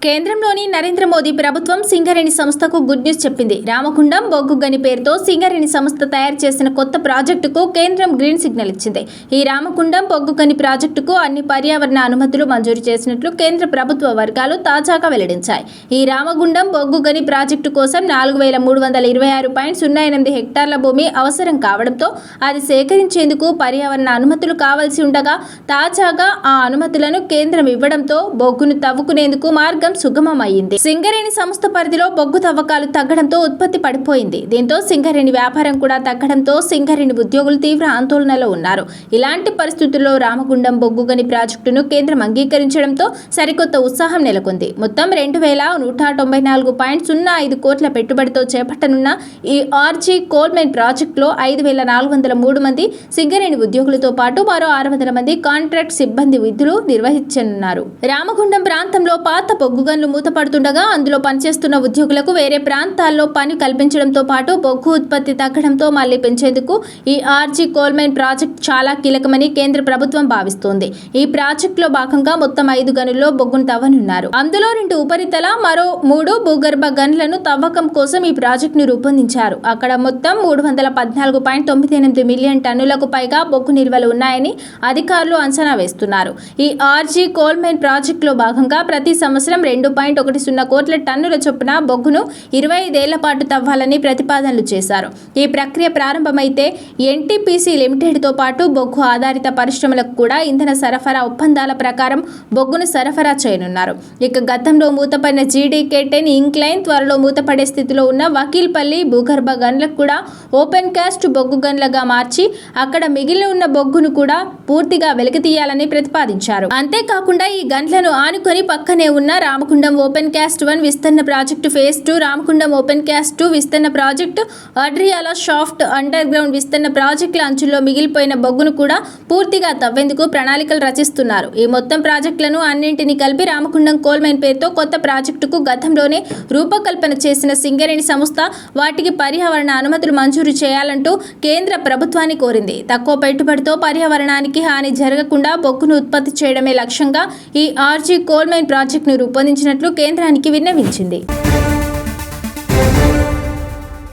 కేంద్రంలోని నరేంద్ర మోదీ ప్రభుత్వం సింగరేణి సంస్థకు గుడ్ న్యూస్ చెప్పింది. రామగుండం బొగ్గు గని పేరుతో సింగరేణి సంస్థ తయారు చేసిన కొత్త ప్రాజెక్టుకు కేంద్రం గ్రీన్ సిగ్నల్ ఇచ్చింది. ఈ రామగుండం బొగ్గు గని ప్రాజెక్టుకు అన్ని పర్యావరణ అనుమతులు మంజూరు చేసినట్లు కేంద్ర ప్రభుత్వ వర్గాలు తాజాగా వెల్లడించాయి. ఈ రామగుండం బొగ్గు గని ప్రాజెక్టు కోసం 4326.08 హెక్టార్ల భూమి అవసరం కావడంతో అది సేకరించేందుకు పర్యావరణ అనుమతులు కావాల్సి ఉండగా తాజాగా ఆ అనుమతులను కేంద్రం ఇవ్వడంతో బొగ్గును తవ్వుకునేందుకు మార్గం సుగమమైంది. సింగరేణి సంస్థ పరిధిలో బొగ్గు తవ్వకాలు తగ్గడంతో ఉత్పత్తి పడిపోయింది. దీంతో సింగరేణి వ్యాపారం కూడా తగ్గడంతో సింగరేణి ఉద్యోగులు తీవ్ర ఆందోళనలో ఉన్నారు. ఇలాంటి పరిస్థితుల్లో రామగుండం బొగ్గు గని ప్రాజెక్టును కేంద్రం అంగీకరించడంతో సరికొత్త ఉత్సాహం నెలకొంది. మొత్తం 2194.05 కోట్ల పెట్టుబడితో చేపట్టనున్న ఈ ఆర్జీ కోల్ మైన్ ప్రాజెక్టులో 5403 మంది సింగరేణి ఉద్యోగులతో పాటు మరో 600 మంది కాంట్రాక్ట్ సిబ్బంది విధులు నిర్వహించనున్నారు. రామగుండం ప్రాంతంలో పాత బొగ్గు గనులు మూతపడుతుండగా అందులో పనిచేస్తున్న ఉద్యోగులకు వేరే ప్రాంతాల్లో పని కల్పించడంతో పాటు బొగ్గు ఉత్పత్తి తగ్గడంతో మళ్లీ పెంచేందుకు ఈ ఆర్జీ కోల్ మైన్ ప్రాజెక్ట్ చాలా కీలకమని కేంద్ర ప్రభుత్వం భావిస్తోంది. ఈ ప్రాజెక్టులో భాగంగా మొత్తం 5 గనుల్లో బొగ్గును తవ్వనున్నారు. అందులో 2 ఉపరితల, మరో 3 భూగర్భ గనులను తవ్వకం కోసం ఈ ప్రాజెక్టును రూపొందించారు. అక్కడ మొత్తం 314.98 మిలియన్ టన్నులకు పైగా బొగ్గు నిల్వలు ఉన్నాయని అధికారులు అంచనా వేస్తున్నారు. ఈ ఆర్జీ కోల్ మైన్ ప్రాజెక్టులో భాగంగా ప్రతి సంవత్సరం 2.10 కోట్ల టన్నుల చొప్పున బొగ్గును 25 ఏళ్ల పాటు తవ్వాలని ప్రతిపాదనలు చేశారు. ఈ ప్రక్రియ ప్రారంభమైతే ఎన్టీపీసీ లిమిటెడ్తో పాటు బొగ్గు ఆధారిత పరిశ్రమలకు కూడా ఇంధన సరఫరా ఒప్పందాల ప్రకారం బొగ్గును సరఫరా చేయనున్నారు. ఇక గతంలో మూతపడిన జీడీకే-10 ఇంక్లైన్, త్వరలో మూతపడే స్థితిలో ఉన్న వకీల్పల్లి భూగర్భ గనులకు కూడా ఓపెన్ కాస్ట్ బొగ్గు గనులుగా మార్చి అక్కడ మిగిలి ఉన్న బొగ్గును కూడా పూర్తిగా వెలికితీయాలని ప్రతిపాదించారు. అంతేకాకుండా ఈ గన్లను ఆనుకొని పక్కనే ఉన్న రామగుండం ఓపెన్ కాస్ట్ 1 విస్తరణ project phase 2, Ramagundam open cast 2 విస్తరణ ప్రాజెక్టు, అడ్రియాలా షాఫ్ట్ అండర్ గ్రౌండ్ విస్తరణ ప్రాజెక్టుల అంచుల్లో మిగిలిపోయిన బొగ్గును కూడా పూర్తిగా తవ్వేందుకు ప్రణాళికలు రచిస్తున్నారు. ఈ మొత్తం ప్రాజెక్టులను అన్నింటినీ కలిపి రామగుండం కోల్ మైన్ పేరుతో కొత్త ప్రాజెక్టుకు గతంలోనే రూపకల్పన చేసిన సింగరేణి సంస్థ వాటికి పర్యావరణ అనుమతులు మంజూరు చేయాలంటూ కేంద్ర ప్రభుత్వాన్ని కోరింది. తక్కువ పెట్టుబడితో పర్యావరణానికి హాని జరగకుండా బొగ్గును ఉత్పత్తి చేయడమే లక్ష్యంగా ఈ ఆర్జీ కోల్ మైన్ ప్రాజెక్టును రూపొందించినట్లు కేంద్రానికి విన్నవించింది.